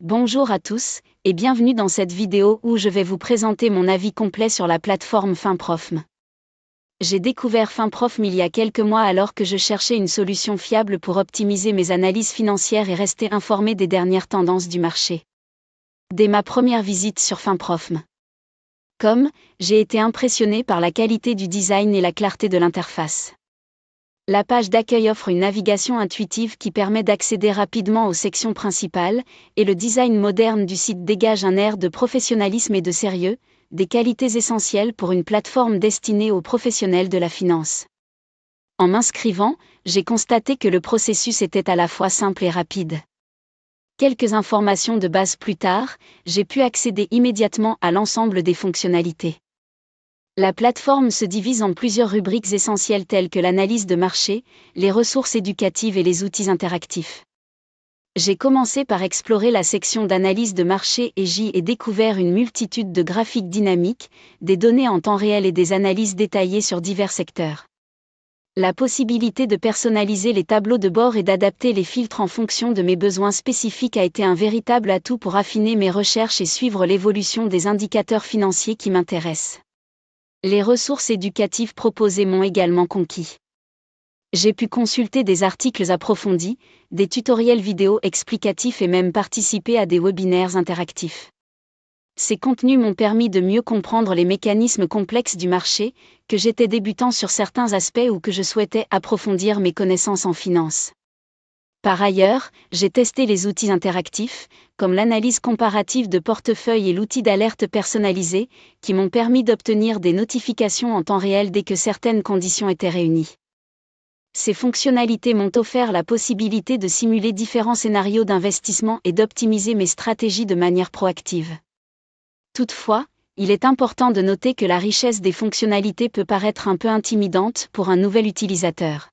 Bonjour à tous, et bienvenue dans cette vidéo où je vais vous présenter mon avis complet sur la plateforme FinProfM. J'ai découvert FinProfM il y a quelques mois alors que je cherchais une solution fiable pour optimiser mes analyses financières et rester informé des dernières tendances du marché. Dès ma première visite sur FinProfM, j'ai été impressionné par la qualité du design et la clarté de l'interface. La page d'accueil offre une navigation intuitive qui permet d'accéder rapidement aux sections principales, et le design moderne du site dégage un air de professionnalisme et de sérieux, des qualités essentielles pour une plateforme destinée aux professionnels de la finance. En m'inscrivant, j'ai constaté que le processus était à la fois simple et rapide. Quelques informations de base plus tard, j'ai pu accéder immédiatement à l'ensemble des fonctionnalités. La plateforme se divise en plusieurs rubriques essentielles telles que l'analyse de marché, les ressources éducatives et les outils interactifs. J'ai commencé par explorer la section d'analyse de marché et j'y ai découvert une multitude de graphiques dynamiques, des données en temps réel et des analyses détaillées sur divers secteurs. La possibilité de personnaliser les tableaux de bord et d'adapter les filtres en fonction de mes besoins spécifiques a été un véritable atout pour affiner mes recherches et suivre l'évolution des indicateurs financiers qui m'intéressent. Les ressources éducatives proposées m'ont également conquis. J'ai pu consulter des articles approfondis, des tutoriels vidéo explicatifs et même participer à des webinaires interactifs. Ces contenus m'ont permis de mieux comprendre les mécanismes complexes du marché, que j'étais débutant sur certains aspects ou que je souhaitais approfondir mes connaissances en finance. Par ailleurs, j'ai testé les outils interactifs, comme l'analyse comparative de portefeuille et l'outil d'alerte personnalisé, qui m'ont permis d'obtenir des notifications en temps réel dès que certaines conditions étaient réunies. Ces fonctionnalités m'ont offert la possibilité de simuler différents scénarios d'investissement et d'optimiser mes stratégies de manière proactive. Toutefois, il est important de noter que la richesse des fonctionnalités peut paraître un peu intimidante pour un nouvel utilisateur.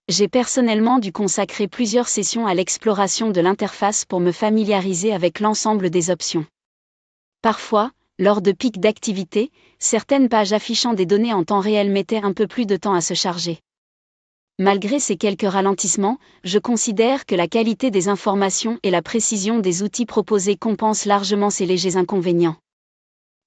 J'ai personnellement dû consacrer plusieurs sessions à l'exploration de l'interface pour me familiariser avec l'ensemble des options. Parfois, lors de pics d'activité, certaines pages affichant des données en temps réel mettaient un peu plus de temps à se charger. Malgré ces quelques ralentissements, je considère que la qualité des informations et la précision des outils proposés compensent largement ces légers inconvénients.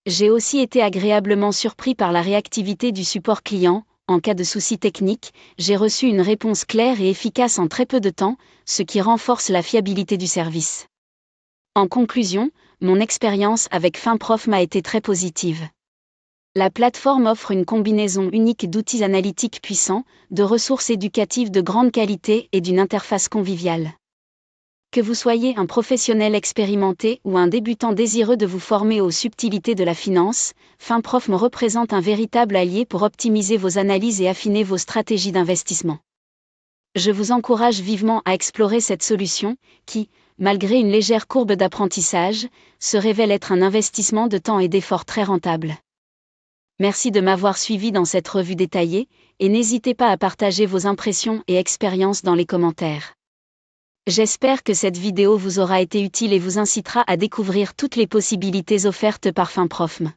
J'ai aussi été agréablement surpris par la réactivité du support client. En cas de soucis techniques, j'ai reçu une réponse claire et efficace en très peu de temps, ce qui renforce la fiabilité du service. En conclusion, mon expérience avec FinProfM a été très positive. La plateforme offre une combinaison unique d'outils analytiques puissants, de ressources éducatives de grande qualité et d'une interface conviviale. Que vous soyez un professionnel expérimenté ou un débutant désireux de vous former aux subtilités de la finance, FinProfM représente un véritable allié pour optimiser vos analyses et affiner vos stratégies d'investissement. Je vous encourage vivement à explorer cette solution, qui, malgré une légère courbe d'apprentissage, se révèle être un investissement de temps et d'effort très rentable. Merci de m'avoir suivi dans cette revue détaillée, et n'hésitez pas à partager vos impressions et expériences dans les commentaires. J'espère que cette vidéo vous aura été utile et vous incitera à découvrir toutes les possibilités offertes par FinProfM.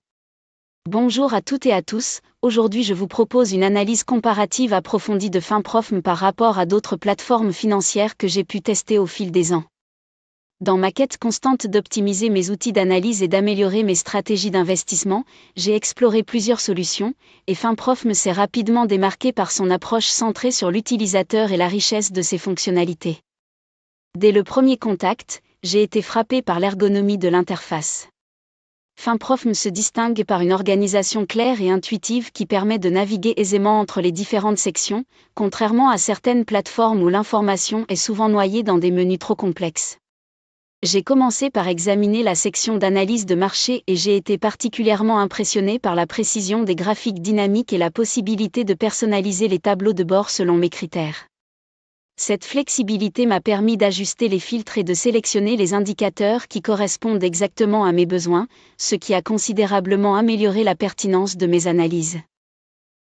Bonjour à toutes et à tous, aujourd'hui je vous propose une analyse comparative approfondie de FinProfM par rapport à d'autres plateformes financières que j'ai pu tester au fil des ans. Dans ma quête constante d'optimiser mes outils d'analyse et d'améliorer mes stratégies d'investissement, j'ai exploré plusieurs solutions, et FinProfM s'est rapidement démarqué par son approche centrée sur l'utilisateur et la richesse de ses fonctionnalités. Dès le premier contact, j'ai été frappé par l'ergonomie de l'interface. FinProfM se distingue par une organisation claire et intuitive qui permet de naviguer aisément entre les différentes sections, contrairement à certaines plateformes où l'information est souvent noyée dans des menus trop complexes. J'ai commencé par examiner la section d'analyse de marché et j'ai été particulièrement impressionné par la précision des graphiques dynamiques et la possibilité de personnaliser les tableaux de bord selon mes critères. Cette flexibilité m'a permis d'ajuster les filtres et de sélectionner les indicateurs qui correspondent exactement à mes besoins, ce qui a considérablement amélioré la pertinence de mes analyses.